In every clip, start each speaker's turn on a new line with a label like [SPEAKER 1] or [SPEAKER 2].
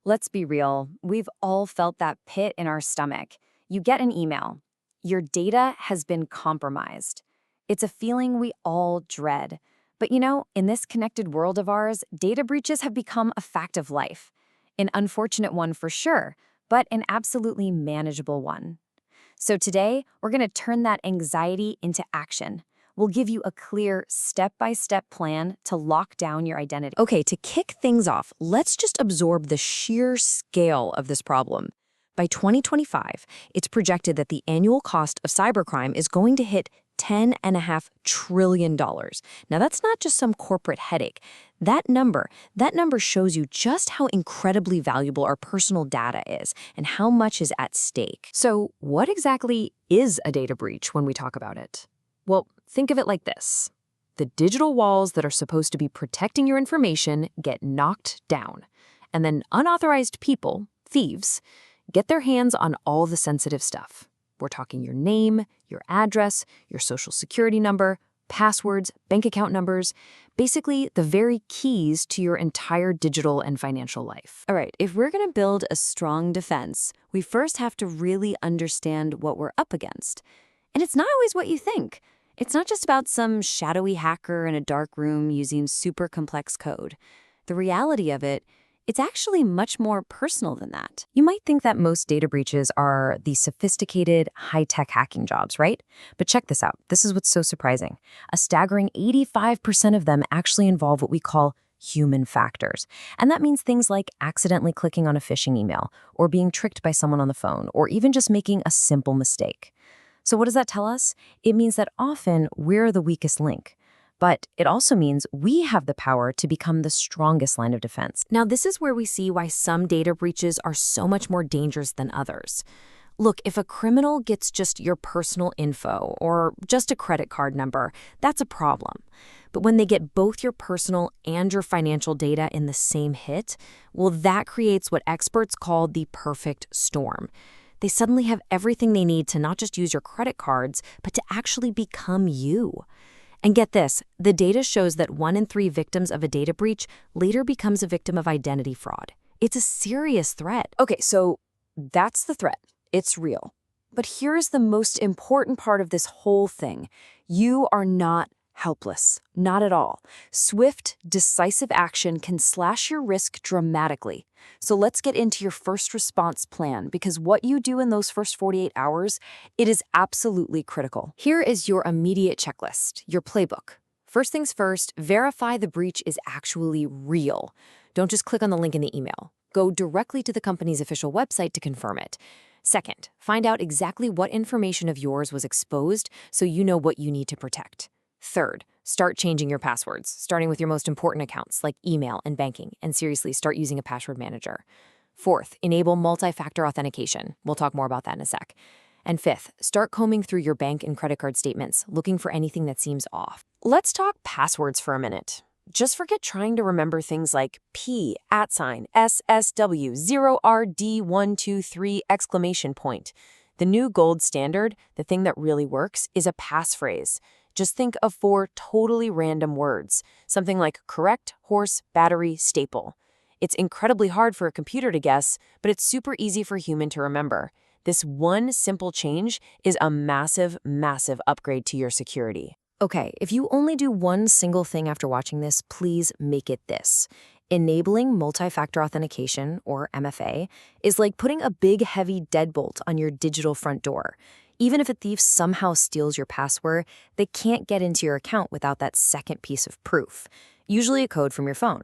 [SPEAKER 1] Let's be real, we've all felt that pit in our stomach. You get an email. Your data has been compromised. It's a feeling we all dread. But in this connected world of ours, data breaches have become a fact of life. An unfortunate one for sure, but an absolutely manageable one. So today, we're going to turn that anxiety into action. We'll give you a clear step-by-step plan to lock down your identity.
[SPEAKER 2] Okay, to kick things off, let's just absorb the sheer scale of this problem. By 2025, it's projected that the annual cost of cybercrime is going to hit $10.5 trillion. Now, that's not just some corporate headache. That number shows you just how incredibly valuable our personal data is and how much is at stake.
[SPEAKER 3] So, what exactly is a data breach when we talk about it? Well, think of it like this. The digital walls that are supposed to be protecting your information get knocked down, and then unauthorized people, thieves, get their hands on all the sensitive stuff. We're talking your name, your address, your social security number, passwords, bank account numbers, basically the very keys to your entire digital and financial life.
[SPEAKER 2] All right, if we're going to build a strong defense, we first have to really understand what we're up against. And it's not always what you think. It's not just about some shadowy hacker in a dark room using super complex code. The reality of it, it's actually much more personal than that.
[SPEAKER 3] You might think that most data breaches are the sophisticated, high-tech hacking jobs, right? But check this out. This is what's so surprising. A staggering 85% of them actually involve what we call human factors. And that means things like accidentally clicking on a phishing email, or being tricked by someone on the phone, or even just making a simple mistake. So what does that tell us? It means that often we're the weakest link. But it also means we have the power to become the strongest line of defense.
[SPEAKER 2] Now, this is where we see why some data breaches are so much more dangerous than others. Look, if a criminal gets just your personal info or just a credit card number, that's a problem. But when they get both your personal and your financial data in the same hit, well, that creates what experts call the perfect storm. They suddenly have everything they need to not just use your credit cards, but to actually become you. And get this, the data shows that 1 in 3 victims of a data breach later becomes a victim of identity fraud. It's a serious threat.
[SPEAKER 3] Okay, so that's the threat. It's real. But here's the most important part of this whole thing. You are not helpless. Not at all. Swift, decisive action can slash your risk dramatically. So let's get into your first response plan, because what you do in those first 48 hours, it is absolutely critical. Here is your immediate checklist, your playbook. First things first, verify the breach is actually real. Don't just click on the link in the email. Go directly to the company's official website to confirm it. Second, find out exactly what information of yours was exposed so you know what you need to protect. Third, start changing your passwords, starting with your most important accounts like email and banking, and seriously, start using a password manager. Fourth, enable multi-factor authentication. We'll talk more about that in a sec. And fifth, start combing through your bank and credit card statements, looking for anything that seems off. Let's talk passwords for a minute. Just forget trying to remember things like P, @SSW, 0RD123, exclamation point. The new gold standard, the thing that really works, is a passphrase. Just think of 4 totally random words, something like correct, horse, battery, staple. It's incredibly hard for a computer to guess, but it's super easy for a human to remember. This one simple change is a massive, massive upgrade to your security. Okay, if you only do one single thing after watching this, please make it this. Enabling multi-factor authentication, or MFA, is like putting a big, heavy deadbolt on your digital front door. Even if a thief somehow steals your password, they can't get into your account without that second piece of proof, usually a code from your phone.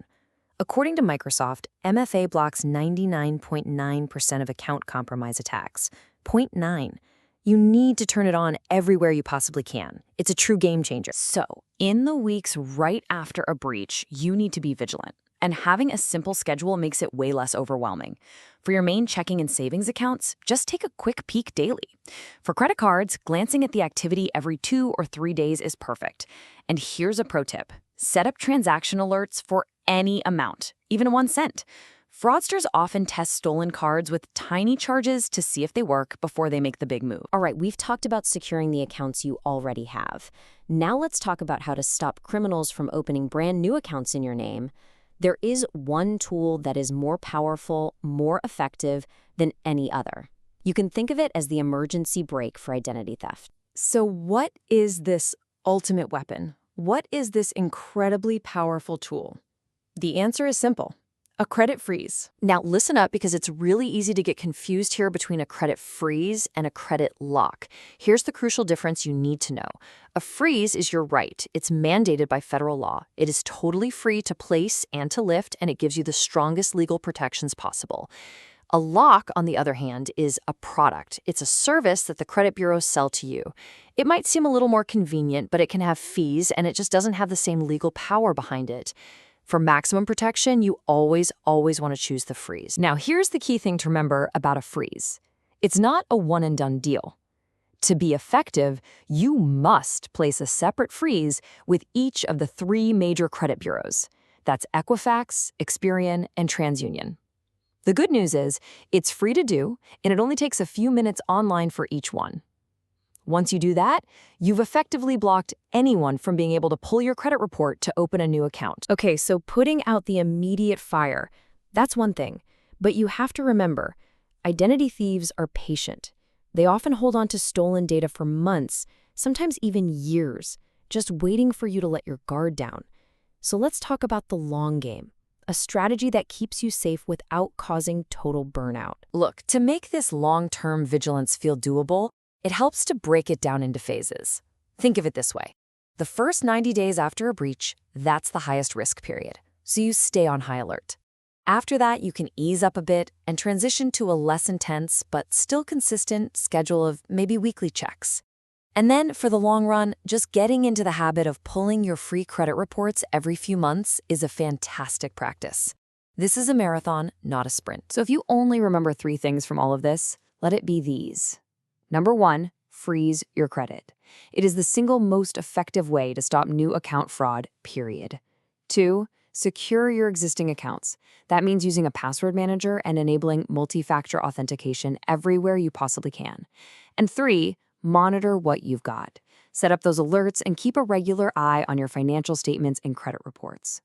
[SPEAKER 3] According to Microsoft, MFA blocks 99.9% of account compromise attacks. 0.9. You need to turn it on everywhere you possibly can. It's a true game changer. So, in the weeks right after a breach, you need to be vigilant. And having a simple schedule makes it way less overwhelming. For your main checking and savings accounts, just take a quick peek daily. For credit cards, glancing at the activity every 2 or 3 days is perfect. And here's a pro tip. Set up transaction alerts for any amount, even 1 cent. Fraudsters often test stolen cards with tiny charges to see if they work before they make the big move.
[SPEAKER 2] All right, we've talked about securing the accounts you already have. Now let's talk about how to stop criminals from opening brand new accounts in your name. There is one tool that is more powerful, more effective than any other. You can think of it as the emergency brake for identity theft.
[SPEAKER 1] So what is this ultimate weapon? What is this incredibly powerful tool? The answer is simple. A credit freeze.
[SPEAKER 3] Now listen up, because it's really easy to get confused here between a credit freeze and a credit lock. Here's the crucial difference you need to know. A freeze is your right. It's mandated by federal law. It is totally free to place and to lift, and it gives you the strongest legal protections possible. A lock, on the other hand, is a product. It's a service that the credit bureaus sell to you. It might seem a little more convenient, but it can have fees, and it just doesn't have the same legal power behind it. For maximum protection, you always want to choose the freeze. Now, here's the key thing to remember about a freeze. It's not a one-and-done deal. To be effective, you must place a separate freeze with each of the 3 major credit bureaus. That's Equifax, Experian, and TransUnion. The good news is, it's free to do, and it only takes a few minutes online for each one. Once you do that, you've effectively blocked anyone from being able to pull your credit report to open a new account.
[SPEAKER 2] Okay, so putting out the immediate fire, that's one thing. But you have to remember, identity thieves are patient. They often hold on to stolen data for months, sometimes even years, just waiting for you to let your guard down. So let's talk about the long game, a strategy that keeps you safe without causing total burnout.
[SPEAKER 3] Look, to make this long-term vigilance feel doable, it helps to break it down into phases. Think of it this way. The first 90 days after a breach, that's the highest risk period, so you stay on high alert. After that, you can ease up a bit and transition to a less intense but still consistent schedule of maybe weekly checks. And then, for the long run, just getting into the habit of pulling your free credit reports every few months is a fantastic practice. This is a marathon, not a sprint.
[SPEAKER 1] So if you only remember 3 things from all of this, let it be these. Number 1, freeze your credit. It is the single most effective way to stop new account fraud, period. 2, secure your existing accounts. That means using a password manager and enabling multi-factor authentication everywhere you possibly can. And 3, monitor what you've got. Set up those alerts and keep a regular eye on your financial statements and credit reports.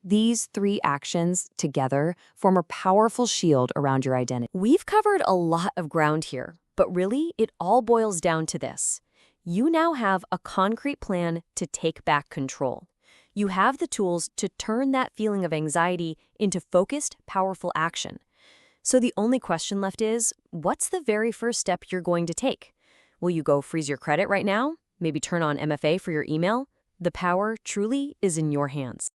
[SPEAKER 1] These 3 actions together form a powerful shield around your identity.
[SPEAKER 2] We've covered a lot of ground here, but really, it all boils down to this. You now have a concrete plan to take back control. You have the tools to turn that feeling of anxiety into focused, powerful action. So the only question left is, what's the very first step you're going to take? Will you go freeze your credit right now? Maybe turn on MFA for your email? The power truly is in your hands.